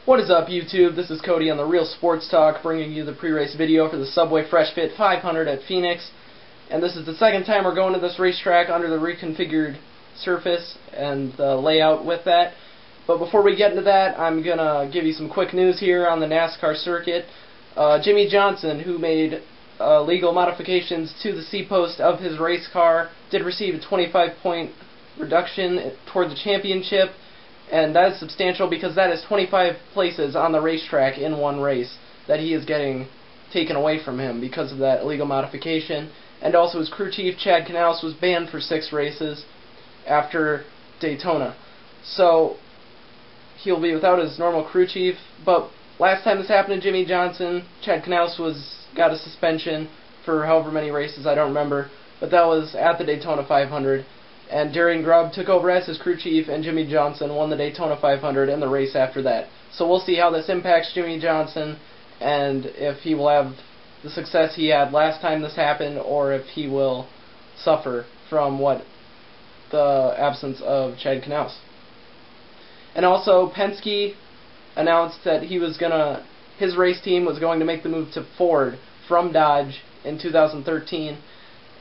What is up, YouTube? This is Cody on the Real Sports Talk, bringing you the pre-race video for the Subway Fresh Fit 500 at Phoenix. And this is the second time we're going to this racetrack under the reconfigured surface and the layout with that. But before we get into that, I'm going to give you some quick news here on the NASCAR circuit. Jimmie Johnson, who made legal modifications to the C-post of his race car, did receive a 25-point reduction toward the championship. And that is substantial because that is 25 places on the racetrack in one race that he is getting taken away from him because of that illegal modification. And also his crew chief, Chad Canals, was banned for 6 races after Daytona. So he'll be without his normal crew chief. But last time this happened to Jimmie Johnson, Chad Canals got a suspension for however many races, I don't remember. But that was at the Daytona 500. And Darian Grubb took over as his crew chief, and Jimmie Johnson won the Daytona 500 and the race after that. So we'll see how this impacts Jimmie Johnson, and if he will have the success he had last time this happened, or if he will suffer from the absence of Chad Canals. And also, Penske announced that his race team was going to make the move to Ford from Dodge in 2013,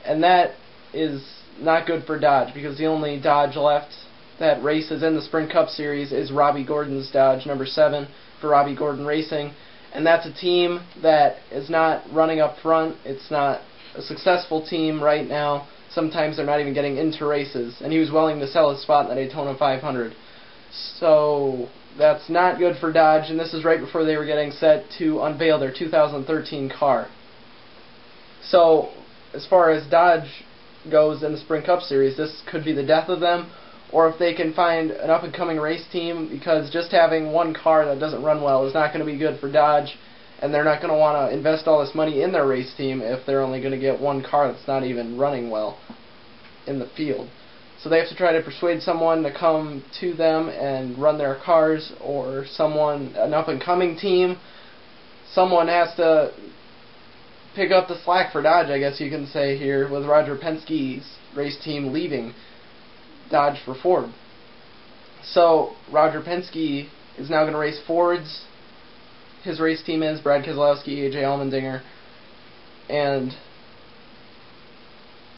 and that is not good for Dodge, because the only Dodge left that races in the Sprint Cup Series is Robbie Gordon's Dodge, number 7, for Robbie Gordon Racing. And that's a team that is not running up front. It's not a successful team right now. Sometimes they're not even getting into races. And he was willing to sell his spot in the Daytona 500. So that's not good for Dodge, and this is right before they were getting set to unveil their 2013 car. So as far as Dodge goes in the Sprint Cup Series, this could be the death of them, or if they can find an up-and-coming race team, because just having one car that doesn't run well is not going to be good for Dodge, and they're not going to want to invest all this money in their race team if they're only going to get one car that's not even running well in the field. So they have to try to persuade someone to come to them and run their cars, or an up-and-coming team. Someone has to pick up the slack for Dodge, I guess you can say here, with Roger Penske's race team leaving Dodge for Ford. So Roger Penske is now going to race Fords. His race team is Brad Keselowski, AJ Allmendinger, and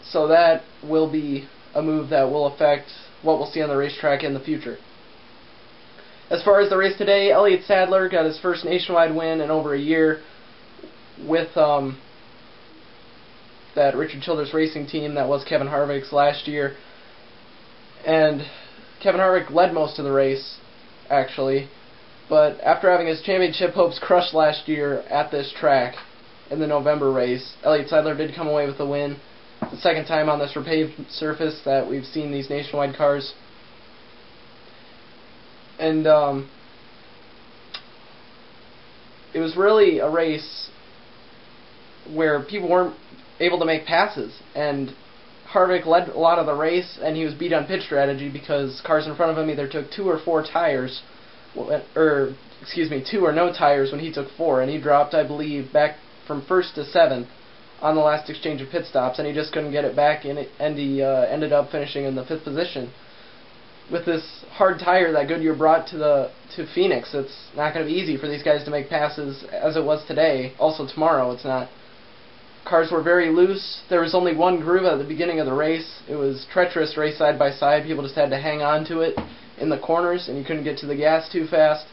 so that will be a move that will affect what we'll see on the racetrack in the future. As far as the race today, Elliott Sadler got his first nationwide win in over a year with that Richard Childress racing team that was Kevin Harvick's last year. And Kevin Harvick led most of the race, actually, but after having his championship hopes crushed last year at this track in the November race, Elliott Sadler did come away with the win. The second time on this repaved surface that we've seen these nationwide cars. And it was really a race where people weren't able to make passes, and Harvick led a lot of the race, and he was beat on pit strategy because cars in front of him either took 2 or 4 tires, or 2 or no tires when he took 4, and he dropped, I believe, back from 1st to 7th on the last exchange of pit stops, and he just couldn't get it back, and he ended up finishing in the 5th position. With this hard tire that Goodyear brought to Phoenix, it's not going to be easy for these guys to make passes as it was today. Also tomorrow, it's not. Cars were very loose. There was only one groove at the beginning of the race. It was treacherous race side by side. People just had to hang on to it in the corners, and you couldn't get to the gas too fast.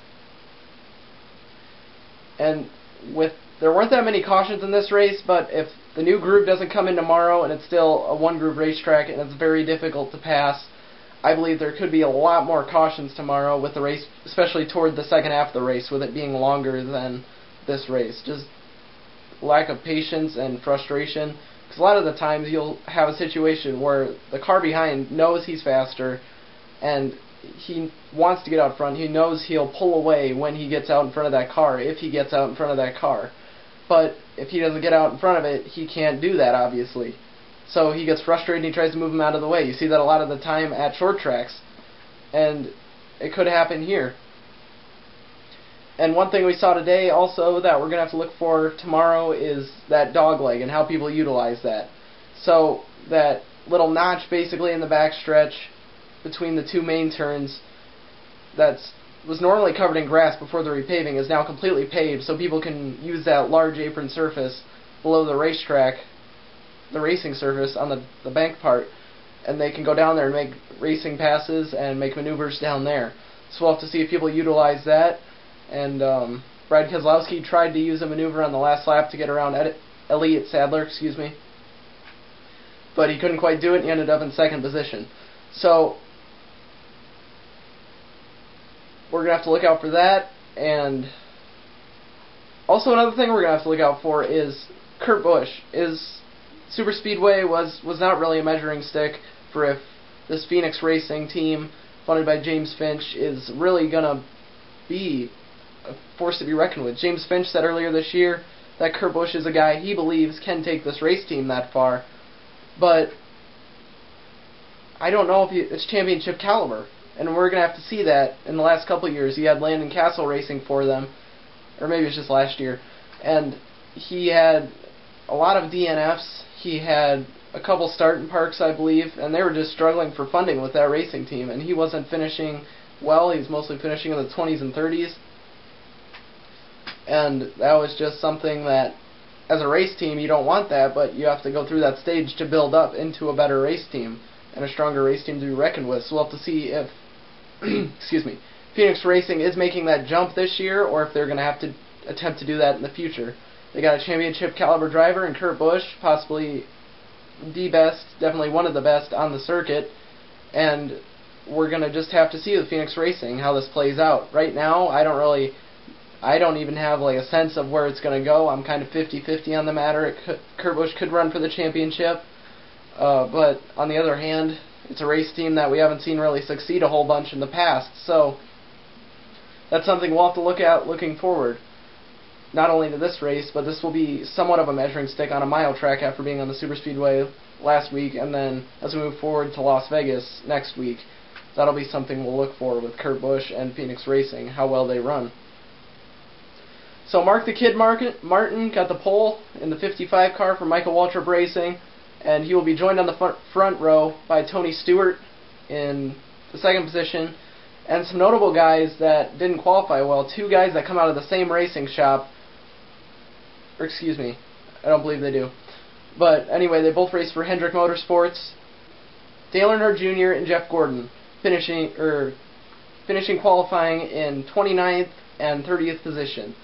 And there weren't that many cautions in this race, but if the new groove doesn't come in tomorrow and it's still a one-groove racetrack and it's very difficult to pass, I believe there could be a lot more cautions tomorrow with the race, especially toward the second half of the race, with it being longer than this race. Just lack of patience and frustration, because a lot of the times you'll have a situation where the car behind knows he's faster and he wants to get out front. He knows he'll pull away when he gets out in front of that car, if he gets out in front of that car. But if he doesn't get out in front of it, he can't do that, obviously. So he gets frustrated and he tries to move him out of the way. You see that a lot of the time at short tracks, and it could happen here. And one thing we saw today also that we're going to have to look for tomorrow is that dogleg and how people utilize that. So that little notch basically in the backstretch between the two main turns, that's was normally covered in grass before the repaving is now completely paved, so people can use that large apron surface below the racetrack, the racing surface on the bank part, and they can go down there and make racing passes and make maneuvers down there. So we'll have to see if people utilize that. And Brad Keselowski tried to use a maneuver on the last lap to get around Elliott Sadler, but he couldn't quite do it, and he ended up in second position. So we're going to have to look out for that. And also another thing we're going to have to look out for is Kurt Busch. Super Speedway was not really a measuring stick for if this Phoenix Racing team, funded by James Finch, is really going to be a force to be reckoned with. James Finch said earlier this year that Kurt Busch is a guy he believes can take this race team that far, but I don't know if it's championship caliber, and we're going to have to see that. In the last couple of years, he had Landon Castle racing for them, or maybe it was just last year, and he had a lot of DNFs. He had a couple start-in parks, I believe, and they were just struggling for funding with that racing team, and he wasn't finishing well. He was mostly finishing in the 20s and 30s, and that was just something that, as a race team, you don't want that, but you have to go through that stage to build up into a better race team and a stronger race team to be reckoned with. So we'll have to see if Phoenix Racing is making that jump this year, or if they're going to have to attempt to do that in the future. They got a championship caliber driver in Kurt Busch, possibly the best, definitely one of the best on the circuit, and we're going to just have to see with Phoenix Racing how this plays out. Right now, I don't even have like a sense of where it's going to go. I'm kind of 50-50 on the matter. Kurt Busch could run for the championship, but on the other hand, it's a race team that we haven't seen really succeed a whole bunch in the past, so that's something we'll have to look at looking forward. Not only to this race, but this will be somewhat of a measuring stick on a mile track after being on the Superspeedway last week, and then as we move forward to Las Vegas next week, that'll be something we'll look for with Kurt Busch and Phoenix Racing, how well they run. So Mark the Kid Martin got the pole in the 55 car for Michael Waltrip Racing, and he will be joined on the front row by Tony Stewart in the second position, and some notable guys that didn't qualify well. Two guys that come out of the same racing shop. Or excuse me, I don't believe they do. But anyway, they both raced for Hendrick Motorsports. Dale Earnhardt Jr. and Jeff Gordon finishing qualifying in 29th and 30th position.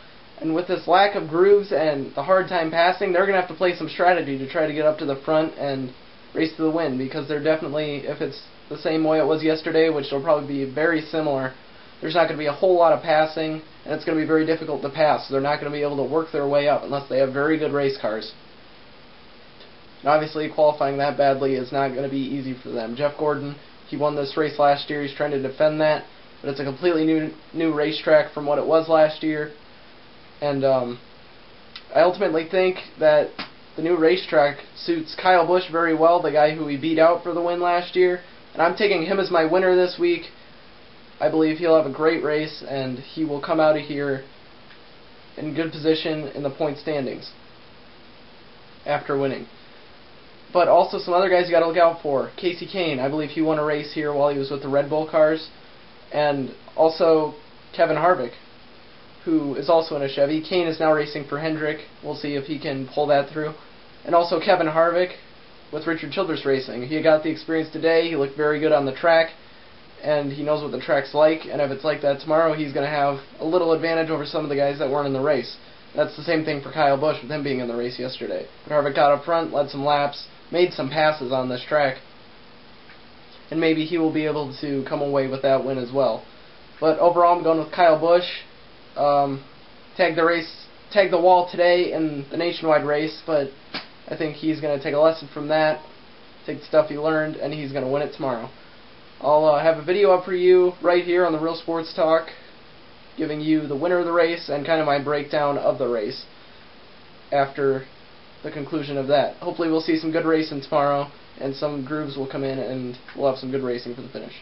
And with this lack of grooves and the hard time passing, they're going to have to play some strategy to try to get up to the front and race to the win, because they're definitely, if it's the same way it was yesterday, which will probably be very similar, there's not going to be a whole lot of passing, and it's going to be very difficult to pass, so they're not going to be able to work their way up unless they have very good race cars. And obviously, qualifying that badly is not going to be easy for them. Jeff Gordon, he won this race last year. He's trying to defend that, but it's a completely new racetrack from what it was last year. And I ultimately think that the new racetrack suits Kyle Busch very well, the guy who he beat out for the win last year. And I'm taking him as my winner this week. I believe he'll have a great race, and he will come out of here in good position in the point standings after winning. But also some other guys you got to look out for. Casey Kane, I believe he won a race here while he was with the Red Bull cars. And also Kevin Harvick, who is also in a Chevy. Kane is now racing for Hendrick. We'll see if he can pull that through. And also Kevin Harvick with Richard Childress Racing. He got the experience today. He looked very good on the track, and he knows what the track's like, and if it's like that tomorrow, he's going to have a little advantage over some of the guys that weren't in the race. That's the same thing for Kyle Busch with him being in the race yesterday. But Harvick got up front, led some laps, made some passes on this track, and maybe he will be able to come away with that win as well. But overall, I'm going with Kyle Busch. Tagged the wall today in the nationwide race, but I think he's going to take a lesson from that, take the stuff he learned, and he's going to win it tomorrow. I'll have a video up for you right here on the Real Sports Talk, giving you the winner of the race and kind of my breakdown of the race after the conclusion of that. Hopefully we'll see some good racing tomorrow, and some grooves will come in, and we'll have some good racing for the finish.